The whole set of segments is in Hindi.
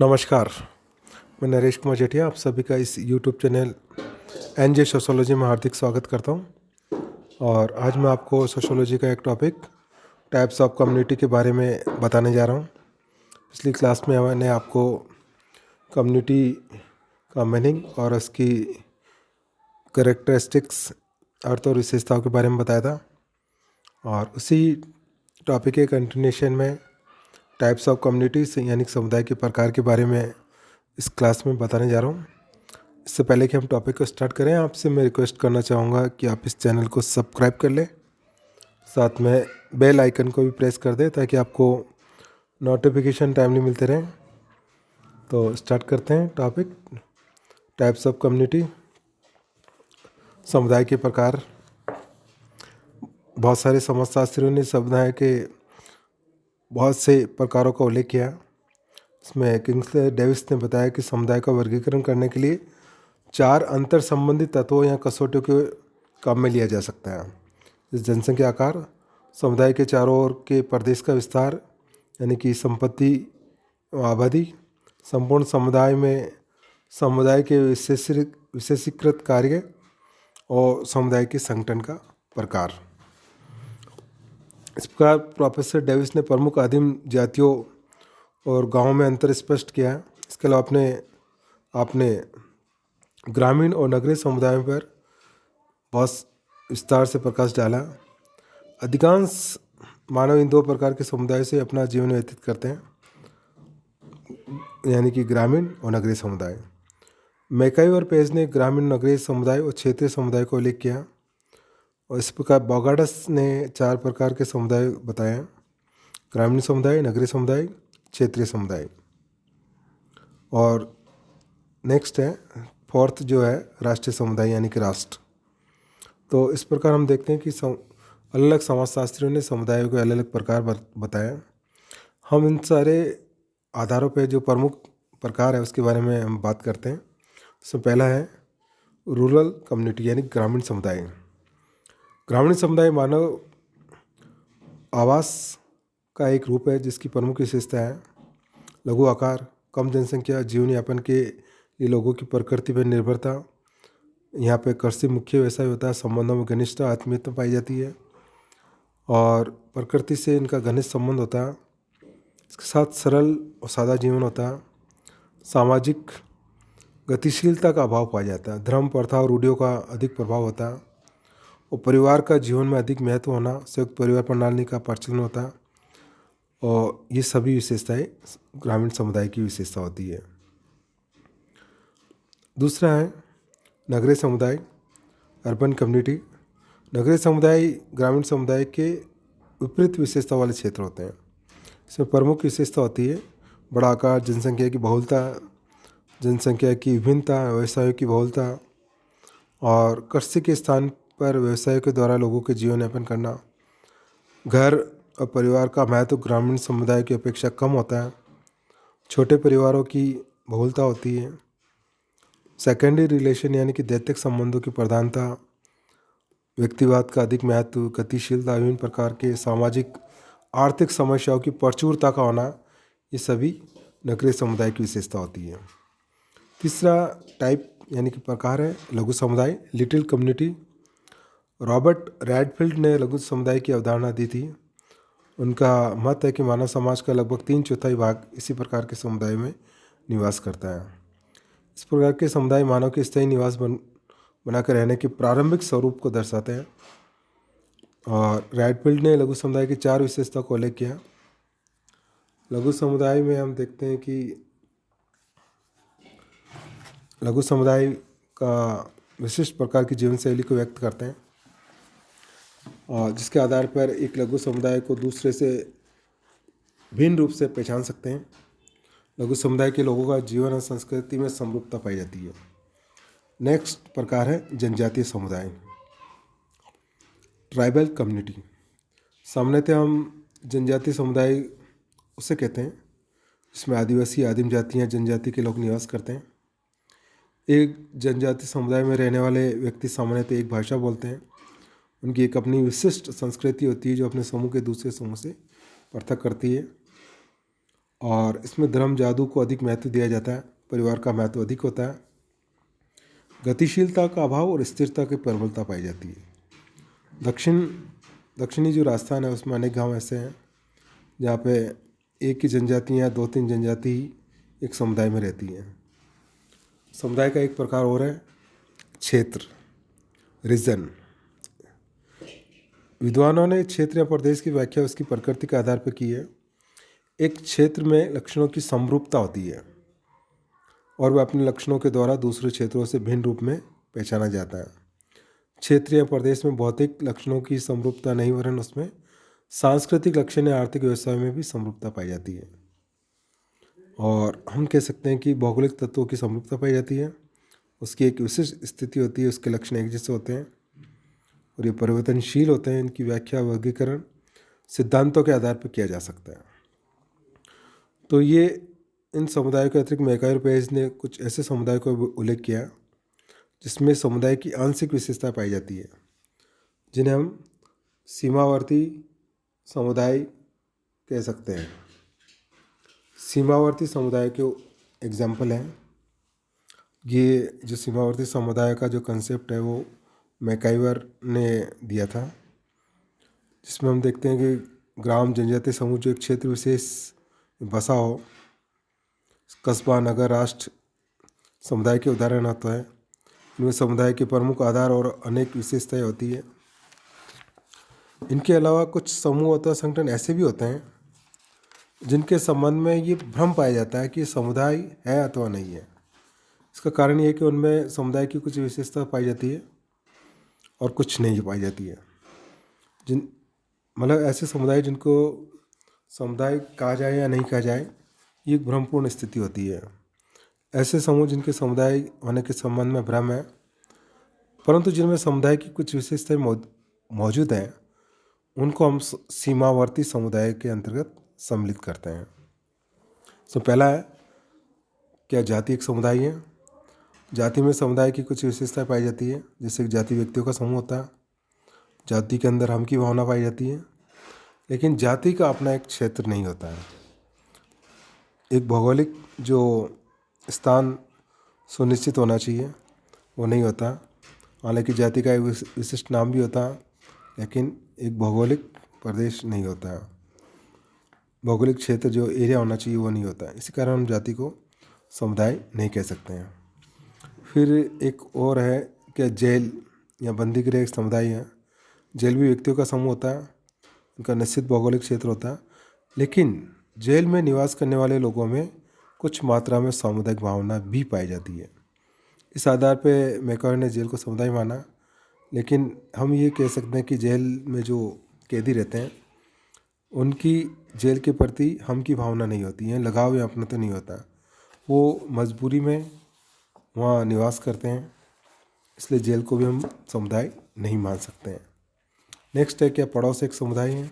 नमस्कार। मैं नरेश कुमार जेठिया आप सभी का इस यूट्यूब चैनल एनजे सोशोलॉजी में हार्दिक स्वागत करता हूं। और आज मैं आपको सोशोलॉजी का एक टॉपिक टाइप्स ऑफ कम्युनिटी के बारे में बताने जा रहा हूं। पिछली क्लास में मैंने आपको कम्युनिटी का मीनिंग और उसकी कैरेक्टरिस्टिक्स अर्थ और विशेषताओं के बारे में बताया था, और उसी टॉपिक के कंटिन्यूशन में टाइप्स ऑफ कम्युनिटीज यानी समुदाय के प्रकार के बारे में इस क्लास में बताने जा रहा हूँ। इससे पहले कि हम टॉपिक को स्टार्ट करें, आपसे मैं रिक्वेस्ट करना चाहूँगा कि आप इस चैनल को सब्सक्राइब कर लें, साथ में बेल आइकन को भी प्रेस कर दें ताकि आपको नोटिफिकेशन टाइमली मिलते रहें। तो स्टार्ट करते हैं टॉपिक टाइप्स ऑफ कम्युनिटी, समुदाय के प्रकार। बहुत सारे समाजशास्त्रियों ने समुदाय के बहुत से प्रकारों का उल्लेख किया। इसमें किंग्सले डेविस ने बताया कि समुदाय का वर्गीकरण करने के लिए 4 अंतर संबंधित तत्वों या कसौटियों के काम में लिया जा सकता है। इस जनसंख्या आकार, समुदाय के चारों ओर के प्रदेश का विस्तार यानी कि संपत्ति आबादी, संपूर्ण समुदाय में समुदाय के विशेषीकृत कार्य और समुदाय के संगठन का प्रकार। इस प्रकार प्रोफेसर डेविस ने प्रमुख आदिम जातियों और गांवों में अंतर स्पष्ट किया। इसके अलावा आपने ग्रामीण और नगरीय समुदायों पर बहुत विस्तार से प्रकाश डाला। अधिकांश मानव इन 2 प्रकार के समुदायों से अपना जीवन व्यतीत करते हैं, यानी कि ग्रामीण और नगरीय समुदाय। मैकाई और पेज ने ग्रामीण, नगरीय समुदाय और क्षेत्रीय समुदाय को उल्लेख किया। और इस प्रकार बॉगाडस ने 4 प्रकार के समुदाय बताए: ग्रामीण समुदाय, नगरीय समुदाय, क्षेत्रीय समुदाय। और नेक्स्ट है 4th जो है राष्ट्रीय समुदाय यानी कि राष्ट्र। तो इस प्रकार हम देखते हैं कि अलग अलग समाजशास्त्रियों ने समुदायों के अलग अलग प्रकार बताया। हम इन सारे आधारों पे जो प्रमुख प्रकार है उसके बारे में हम बात करते हैं। इसमें पहला है रूरल कम्युनिटी यानी ग्रामीण समुदाय। ग्रामीण समुदाय मानव आवास का एक रूप है जिसकी प्रमुख विशेषता है लघु आकार, कम जनसंख्या, जीवन यापन के लिए लोगों की प्रकृति पर निर्भरता। यहाँ पे कृषि मुख्य व्यवसाय होता है, संबंधों में घनिष्ठता, आत्मीयता पाई जाती है और प्रकृति से इनका घनिष्ठ संबंध होता है। इसके साथ सरल और सादा जीवन होता है। सामाजिक गतिशीलता का अभाव पाया जाता है। धर्म, प्रथा और रूढ़ियों का अधिक प्रभाव होता है और परिवार का जीवन में अधिक महत्व होना, संयुक्त परिवार प्रणाली का प्रचलन होता है। और ये सभी विशेषताएं ग्रामीण समुदाय की विशेषता होती है। दूसरा है नगरीय समुदाय, अर्बन कम्युनिटी। नगरीय समुदाय ग्रामीण समुदाय के विपरीत विशेषता वाले क्षेत्र होते हैं। इसमें प्रमुख विशेषता होती है बड़ा आकार, जनसंख्या की बहुलता, जनसंख्या की विभिन्नता, व्यवसायों की बहुलता और कृषि के स्थान पर व्यवसायों के द्वारा लोगों के जीवन यापन करना। घर और परिवार का महत्व ग्रामीण समुदाय की अपेक्षा कम होता है। छोटे परिवारों की बहुलता होती है। सेकेंडरी रिलेशन यानी कि दैत्तिक संबंधों की प्रधानता, व्यक्तिवाद का अधिक महत्व, गतिशीलता, विभिन्न प्रकार के सामाजिक आर्थिक समस्याओं की प्रचुरता का होना, ये सभी नगरीय समुदाय की विशेषता होती है। तीसरा टाइप यानी कि प्रकार है लघु समुदाय, लिटिल कम्युनिटी। रॉबर्ट रैडफील्ड ने लघु समुदाय की अवधारणा दी थी। उनका मत है कि मानव समाज का लगभग 3/4 भाग इसी प्रकार के समुदाय में निवास करता है। इस प्रकार के समुदाय मानव के स्थायी निवास बनाकर रहने के प्रारंभिक स्वरूप को दर्शाते हैं। और रैडफील्ड ने लघु समुदाय की 4 विशेषता को उल्लेख किया। लघु समुदाय में हम देखते हैं कि लघु समुदाय का विशिष्ट प्रकार की जीवन शैली को व्यक्त करते हैं, और जिसके आधार पर एक लघु समुदाय को दूसरे से भिन्न रूप से पहचान सकते हैं। लघु समुदाय के लोगों का जीवन और संस्कृति में समरूपता पाई जाती है। नेक्स्ट प्रकार है जनजातीय समुदाय, ट्राइबल कम्युनिटी। सामान्यतः हम जनजातीय समुदाय उसे कहते हैं जिसमें आदिवासी, आदिम जातियाँ, जनजाति के लोग निवास करते हैं। एक जनजातीय समुदाय में रहने वाले व्यक्ति सामान्यतः एक भाषा बोलते हैं। उनकी एक अपनी विशिष्ट संस्कृति होती है जो अपने समूह के दूसरे समूह से पृथक करती है। और इसमें धर्म जादू को अधिक महत्व दिया जाता है, परिवार का महत्व अधिक होता है, गतिशीलता का अभाव और स्थिरता की प्रबलता पाई जाती है। दक्षिणी जो राजस्थान है उसमें अनेक गांव ऐसे हैं जहाँ पे एक ही जनजाति या 2-3 जनजाति ही एक समुदाय में रहती हैं। समुदाय का एक प्रकार और है क्षेत्र, रीजन। विद्वानों ने क्षेत्र या प्रदेश की व्याख्या उसकी प्रकृति के आधार पर की है। एक क्षेत्र में लक्षणों की समरूपता होती है और वह अपने लक्षणों के द्वारा दूसरे क्षेत्रों से भिन्न रूप में पहचाना जाता है। क्षेत्र या प्रदेश में भौतिक लक्षणों की समरूपता नहीं, वरन उसमें सांस्कृतिक लक्षण या आर्थिक व्यवस्था में भी समरूपता पाई जाती है। और हम कह सकते हैं कि भौगोलिक तत्वों की समरूपता पाई जाती है, उसकी एक विशिष्ट स्थिति होती है, उसके लक्षण एक जैसे होते हैं और ये परिवर्तनशील होते हैं। इनकी व्याख्या वर्गीकरण सिद्धांतों के आधार पर किया जा सकता है। तो ये इन समुदायों के अतिरिक्त मैकाइवर पेज ने कुछ ऐसे समुदायों का उल्लेख किया जिसमें समुदाय की आंशिक विशेषता पाई जाती है, जिन्हें हम सीमावर्ती समुदाय कह सकते हैं। सीमावर्ती समुदाय के एग्जाम्पल हैं, ये जो सीमावर्ती समुदाय का जो कंसेप्ट है वो मैकाइवर ने दिया था, जिसमें हम देखते हैं कि ग्राम जनजातीय समूह जो एक क्षेत्र विशेष बसा हो, कस्बा, नगर, राष्ट्र समुदाय के उदाहरण होता है। इनमें समुदाय के प्रमुख आधार और अनेक विशेषताएं होती है। इनके अलावा कुछ समूह अथवा संगठन ऐसे भी होते हैं जिनके संबंध में ये भ्रम पाया जाता है कि समुदाय है अथवा नहीं है। इसका कारण ये है कि उनमें समुदाय की कुछ विशेषता पाई जाती है और कुछ नहीं पाई जाती है। मतलब ऐसे समुदाय जिनको समुदाय कहा जाए या नहीं कहा जाए, ये एक भ्रमपूर्ण स्थिति होती है। ऐसे समूह जिनके समुदाय होने के संबंध में भ्रम है, परंतु जिनमें समुदाय की कुछ विशेषताएं मौजूद हैं, उनको हम सीमावर्ती समुदाय के अंतर्गत सम्मिलित करते हैं। तो पहला है, क्या जाति एक समुदाय है? जाति में समुदाय की कुछ विशेषताएं पाई जाती है, जैसे जाति व्यक्तियों का समूह होता है। जाति के अंदर हम की भावना पाई जाती है, लेकिन जाति का अपना एक क्षेत्र नहीं होता है। एक भौगोलिक जो स्थान सुनिश्चित होना चाहिए वो नहीं होता। हालांकि जाति का एक विशिष्ट नाम भी होता है, लेकिन एक भौगोलिक प्रदेश नहीं होता है। भौगोलिक क्षेत्र जो एरिया होना चाहिए वो नहीं होता है। इसी कारण हम जाति को समुदाय नहीं कह सकते हैं। फिर एक और है कि जेल या बंदी गृह एक समुदाय है। जेल भी व्यक्तियों का समूह होता है, उनका निश्चित भौगोलिक क्षेत्र होता है, लेकिन जेल में निवास करने वाले लोगों में कुछ मात्रा में सामुदायिक भावना भी पाई जाती है। इस आधार पे मैकाइवर ने जेल को समुदाय माना, लेकिन हम ये कह सकते हैं कि जेल में जो कैदी रहते हैं उनकी जेल के प्रति हम की भावना नहीं होती है, लगाव या अपना तो नहीं होता। वो मजबूरी में वहाँ निवास करते हैं, इसलिए जेल को भी हम समुदाय नहीं मान सकते हैं। नेक्स्ट है, क्या पड़ोस एक समुदाय है?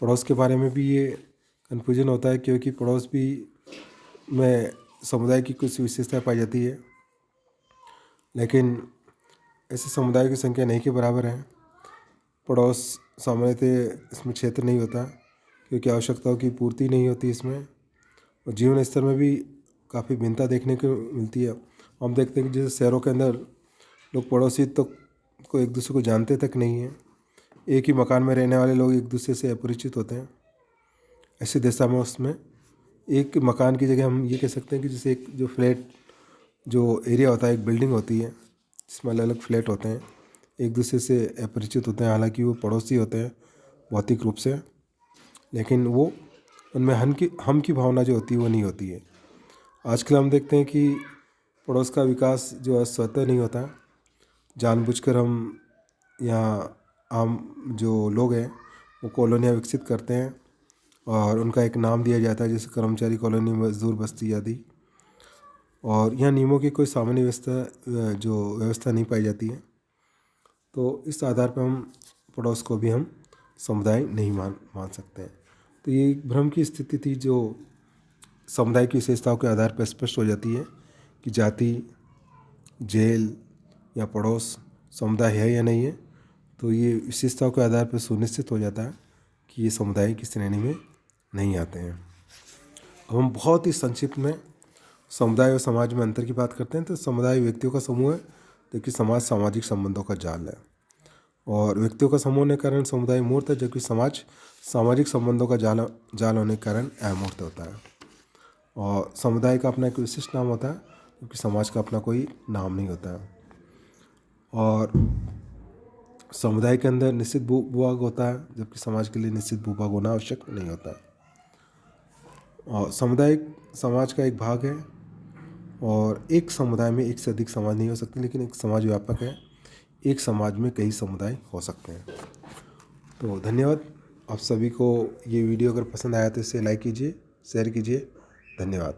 पड़ोस के बारे में भी ये कन्फ्यूजन होता है, क्योंकि पड़ोस भी में समुदाय की कुछ विशेषताएं पाई जाती है, लेकिन ऐसे समुदाय की संख्या नहीं के बराबर है। पड़ोस सामान्यतः इसमें क्षेत्र नहीं होता, क्योंकि आवश्यकताओं की पूर्ति नहीं होती इसमें, और जीवन स्तर में भी काफ़ी भिन्नता देखने को मिलती है। हम देखते हैं कि जैसे शहरों के अंदर लोग पड़ोसी तो को एक दूसरे को जानते तक नहीं हैं। एक ही मकान में रहने वाले लोग एक दूसरे से अपरिचित होते हैं। ऐसी दशा में उसमें एक मकान की जगह हम ये कह सकते हैं कि जैसे एक जो फ्लैट जो एरिया होता है, एक बिल्डिंग होती है जिसमें अलग अलग फ्लैट होते हैं, एक दूसरे से अपरिचित होते हैं। हालांकि वो पड़ोसी होते हैं भौतिक रूप से, लेकिन वो उनमें हम की भावना जो होती है वो नहीं होती है। आजकल हम देखते हैं कि पड़ोस का विकास जो है स्वतः नहीं होता। जानबूझकर हम यहाँ आम जो लोग हैं वो कॉलोनियाँ विकसित करते हैं और उनका एक नाम दिया जाता है, जैसे कर्मचारी कॉलोनी, मजदूर बस्ती आदि। और यहाँ नियमों की कोई सामान्य व्यवस्था नहीं पाई जाती है। तो इस आधार पर हम पड़ोस को भी हम समुदाय नहीं मान सकते हैं। तो ये एक भ्रम की स्थिति थी जो समुदाय की विशेषताओं के आधार पर स्पष्ट हो जाती है कि जाति, जेल या पड़ोस समुदाय है या नहीं है। तो ये विशेषताओं के आधार पर सुनिश्चित हो जाता है कि ये समुदाय की श्रेणी में नहीं आते हैं। अब हम बहुत ही संक्षिप्त में समुदाय और समाज में अंतर की बात करते हैं। तो समुदाय व्यक्तियों का समूह है, जबकि समाज सामाजिक संबंधों का जाल है। और व्यक्तियों का समूह होने के कारण समुदाय मूर्त है, जबकि समाज सामाजिक संबंधों का जाल होने के कारण अमूर्त होता है। और समुदाय का अपना एक विशिष्ट नाम होता है, जबकि समाज का अपना कोई नाम नहीं होता है। और समुदाय के अंदर निश्चित भूभाग होता है, जबकि समाज के लिए निश्चित भूभाग होना आवश्यक नहीं होता है। और समुदाय समाज का एक भाग है, और एक समुदाय में एक से अधिक समाज नहीं हो सकते, लेकिन एक समाज व्यापक है। एक समाज में कई समुदाय हो सकते हैं। तो धन्यवाद। आप सभी को ये वीडियो अगर पसंद आया तो इसे लाइक कीजिए, शेयर कीजिए। धन्यवाद।